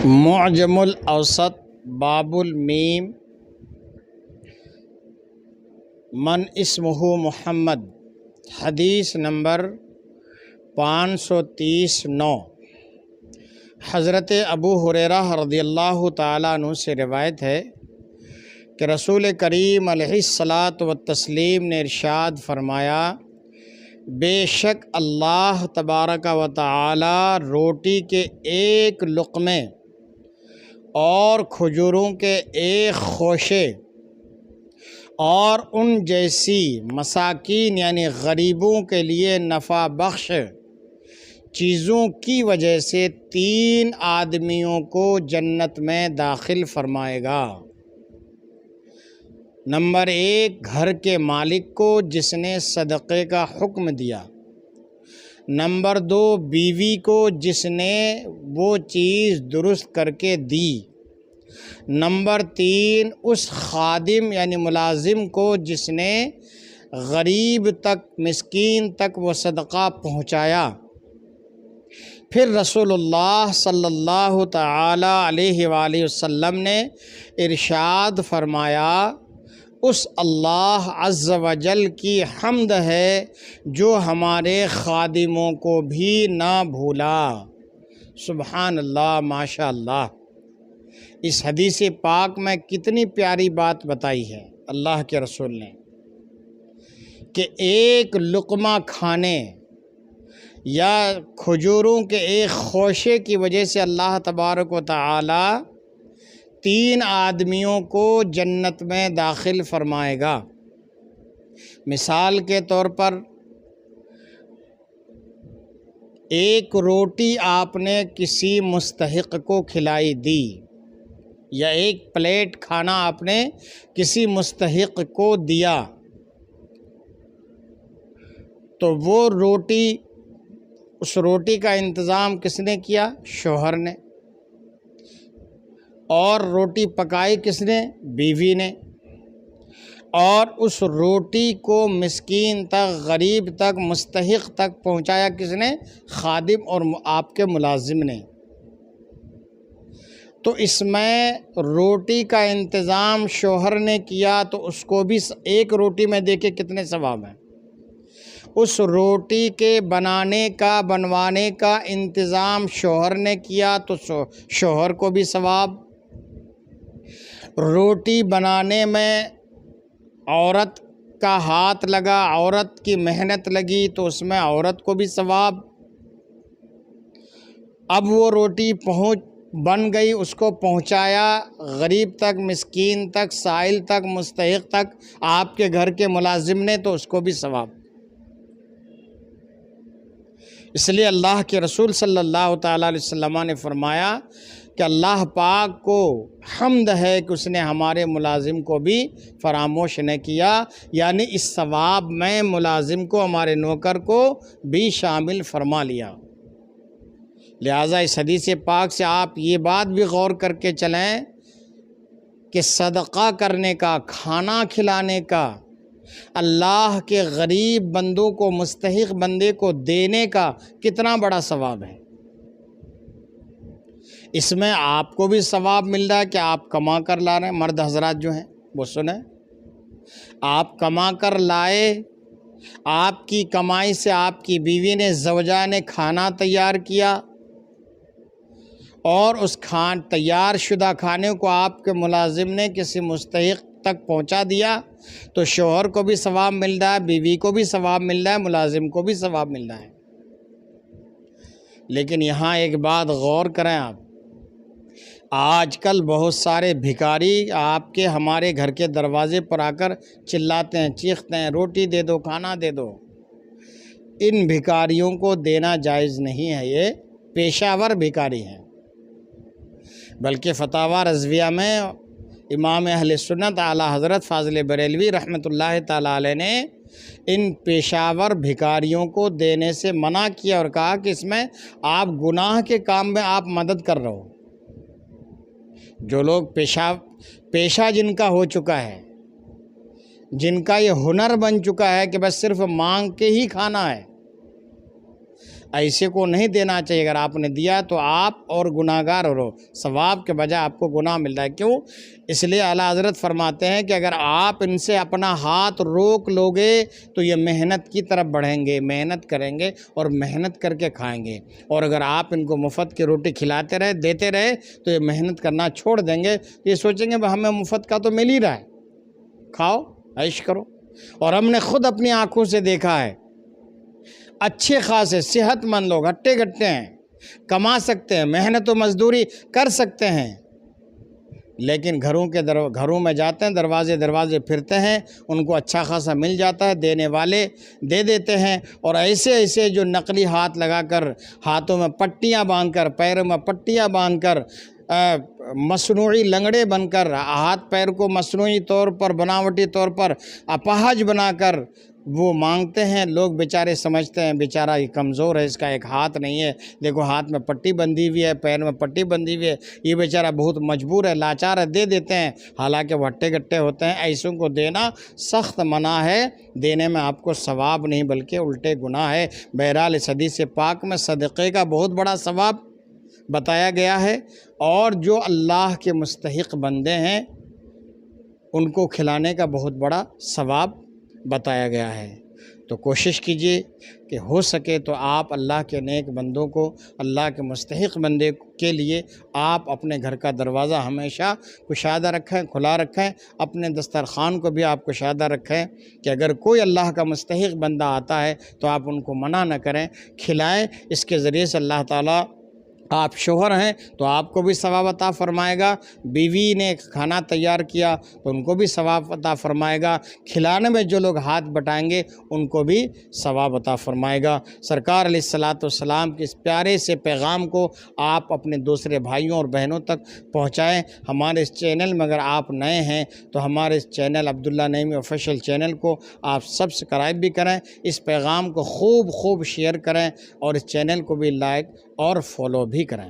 معجم الاوسط باب المیم من اسمہ محمد، حدیث نمبر 530 حضرت ابو ہریرہ رضی اللہ تعالیٰ عنہ سے روایت ہے کہ رسول کریم علیہ الصلاۃ والتسلیم نے ارشاد فرمایا، بے شک اللہ تبارک و تعالی روٹی کے ایک لقمے اور کھجوروں کے ایک خوشے اور ان جیسی مساکین یعنی غریبوں کے لیے نفع بخش چیزوں کی وجہ سے 3 آدمیوں کو جنت میں داخل فرمائے گا۔ نمبر 1، گھر کے مالک کو جس نے صدقے کا حکم دیا۔ نمبر 2، بیوی کو جس نے وہ چیز درست کر کے دی۔ نمبر 3، اس خادم یعنی ملازم کو جس نے غریب تک مسکین تک وہ صدقہ پہنچایا۔ پھر رسول اللہ صلی اللہ تعالی علیہ وآلہ وسلم نے ارشاد فرمایا، اس اللہ عز و جل کی حمد ہے جو ہمارے خادموں کو بھی نہ بھولا۔ سبحان اللہ، ماشاء اللہ۔ اس حدیث پاک میں کتنی پیاری بات بتائی ہے اللہ کے رسول نے کہ ایک لقمہ کھانے یا کھجوروں کے ایک خوشے کی وجہ سے اللہ تبارک و تعالی 3 آدمیوں کو جنت میں داخل فرمائے گا۔ مثال کے طور پر ایک روٹی آپ نے کسی مستحق کو کھلائی دی یا ایک پلیٹ کھانا آپ نے کسی مستحق کو دیا، تو وہ روٹی، اس روٹی کا انتظام کس نے کیا؟ شوہر نے۔ اور روٹی پکائی کس نے؟ بیوی نے۔ اور اس روٹی کو مسکین تک، غریب تک، مستحق تک پہنچایا کس نے؟ خادم اور آپ کے ملازم نے۔ تو اس میں روٹی کا انتظام شوہر نے کیا تو اس کو بھی ایک روٹی میں دیکھے کتنے ثواب ہیں۔ اس روٹی کے بنوانے کا انتظام شوہر نے کیا تو شوہر کو بھی ثواب۔ روٹی بنانے میں عورت کا ہاتھ لگا، عورت کی محنت لگی تو اس میں عورت کو بھی ثواب۔ اب وہ روٹی بن گئی، اس کو پہنچایا غریب تک، مسکین تک، سائل تک، مستحق تک، آپ کے گھر کے ملازم نے، تو اس کو بھی ثواب۔ اس لیے اللہ کے رسول صلی اللہ تعالیٰ علیہ وسلم نے فرمایا کہ اللہ پاک کو حمد ہے کہ اس نے ہمارے ملازم کو بھی فراموش نہ کیا، یعنی اس ثواب میں ملازم کو، ہمارے نوکر کو بھی شامل فرما لیا۔ لہٰذا اس حدیث پاک سے آپ یہ بات بھی غور کر کے چلیں کہ صدقہ کرنے کا، کھانا کھلانے کا، اللہ کے غریب بندوں کو، مستحق بندے کو دینے کا کتنا بڑا ثواب ہے۔ اس میں آپ کو بھی ثواب مل رہا ہے کہ آپ کما کر لا رہے ہیں۔ مرد حضرات جو ہیں وہ سنیں، آپ کما کر لائے، آپ کی کمائی سے آپ کی بیوی نے، زوجہ نے کھانا تیار کیا اور اس تیار شدہ کھانے کو آپ کے ملازم نے کسی مستحق تک پہنچا دیا تو شوہر کو بھی ثواب مل رہا ہے، بیوی کو بھی ثواب مل رہا ہے، ملازم کو بھی ثواب مل رہا ہے۔ لیکن یہاں ایک بات غور کریں آپ، آج کل بہت سارے بھکاری آپ کے، ہمارے گھر کے دروازے پر آ کر چلاتے ہیں، چیختے ہیں، روٹی دے دو، کھانا دے دو۔ ان بھکاریوں کو دینا جائز نہیں ہے، یہ پیشہ ور بھکاری ہیں۔ بلکہ فتاوی رضویہ میں امام اہل سنت اعلیٰ حضرت فاضل بریلوی رحمۃ اللہ تعالیٰ علیہ نے ان پیشہ ور بھکاریوں کو دینے سے منع کیا اور کہا کہ اس میں آپ گناہ کے کام میں آپ مدد کر رہے ہو۔ جو لوگ پیشہ جن کا ہو چکا ہے، جن کا یہ ہنر بن چکا ہے کہ بس صرف مانگ کے ہی کھانا ہے، ایسے کو نہیں دینا چاہیے۔ اگر آپ نے دیا تو آپ اور گناہگار ہو، ثواب کے بجائے آپ کو گناہ مل رہا ہے۔ کیوں؟ اس لیے اعلیٰ حضرت فرماتے ہیں کہ اگر آپ ان سے اپنا ہاتھ روک لوگے تو یہ محنت کی طرف بڑھیں گے، محنت کریں گے اور محنت کر کے کھائیں گے، اور اگر آپ ان کو مفت کی روٹی کھلاتے رہے، دیتے رہے، تو یہ محنت کرنا چھوڑ دیں گے، یہ سوچیں گے ہمیں مفت کا تو مل ہی رہا ہے، کھاؤ عیش کرو۔ اور ہم نے خود اپنی آنکھوں سے دیکھا ہے، اچھے خاصے صحت مند لوگ ہٹے گھٹے ہیں، کما سکتے ہیں، محنت و مزدوری کر سکتے ہیں، لیکن گھروں میں جاتے ہیں، دروازے پھرتے ہیں، ان کو اچھا خاصا مل جاتا ہے، دینے والے دے دیتے ہیں، اور ایسے جو نقلی ہاتھ لگا کر، ہاتھوں میں پٹیاں باندھ کر، پیروں میں پٹیاں باندھ کر، مصنوعی لنگڑے بن کر، ہاتھ پیر کو مصنوعی طور پر، بناوٹی طور پر اپاہج بنا کر وہ مانگتے ہیں۔ لوگ بیچارے سمجھتے ہیں بیچارہ یہ کمزور ہے، اس کا ایک ہاتھ نہیں ہے، دیکھو ہاتھ میں پٹی بندھی ہوئی ہے، پیر میں پٹی بندھی ہوئی ہے، یہ بیچارہ بہت مجبور ہے، لاچار ہے، دے دیتے ہیں، حالانکہ وہ ہٹے گٹے ہوتے ہیں۔ ایسوں کو دینا سخت منع ہے، دینے میں آپ کو ثواب نہیں بلکہ الٹے گناہ ہے۔ بہرحال اس حدیث پاک میں صدقے کا بہت بڑا ثواب بتایا گیا ہے، اور جو اللہ کے مستحق بندے ہیں ان کو کھلانے کا بہت بڑا ثواب بتایا گیا ہے۔ تو کوشش کیجئے کہ ہو سکے تو آپ اللہ کے نیک بندوں کو، اللہ کے مستحق بندے کے لیے آپ اپنے گھر کا دروازہ ہمیشہ کشادہ رکھیں، کھلا رکھیں، اپنے دسترخوان کو بھی آپ کشادہ رکھیں کہ اگر کوئی اللہ کا مستحق بندہ آتا ہے تو آپ ان کو منع نہ کریں، کھلائیں۔ اس کے ذریعے سے اللہ تعالیٰ، آپ شوہر ہیں تو آپ کو بھی ثواب عطا فرمائے گا، بیوی نے کھانا تیار کیا تو ان کو بھی ثواب عطا فرمائے گا، کھلانے میں جو لوگ ہاتھ بٹائیں گے ان کو بھی ثواب عطا فرمائے گا۔ سرکار علیہ الصلاۃ والسلام کے اس پیارے سے پیغام کو آپ اپنے دوسرے بھائیوں اور بہنوں تک پہنچائیں۔ ہمارے اس چینل میں اگر آپ نئے ہیں تو ہمارے اس چینل عبداللہ نعیمی آفیشیل چینل کو آپ سبسکرائب بھی کریں، اس پیغام کو خوب شیئر کریں، اور اس چینل کو بھی لائک اور فالو بھی کریں۔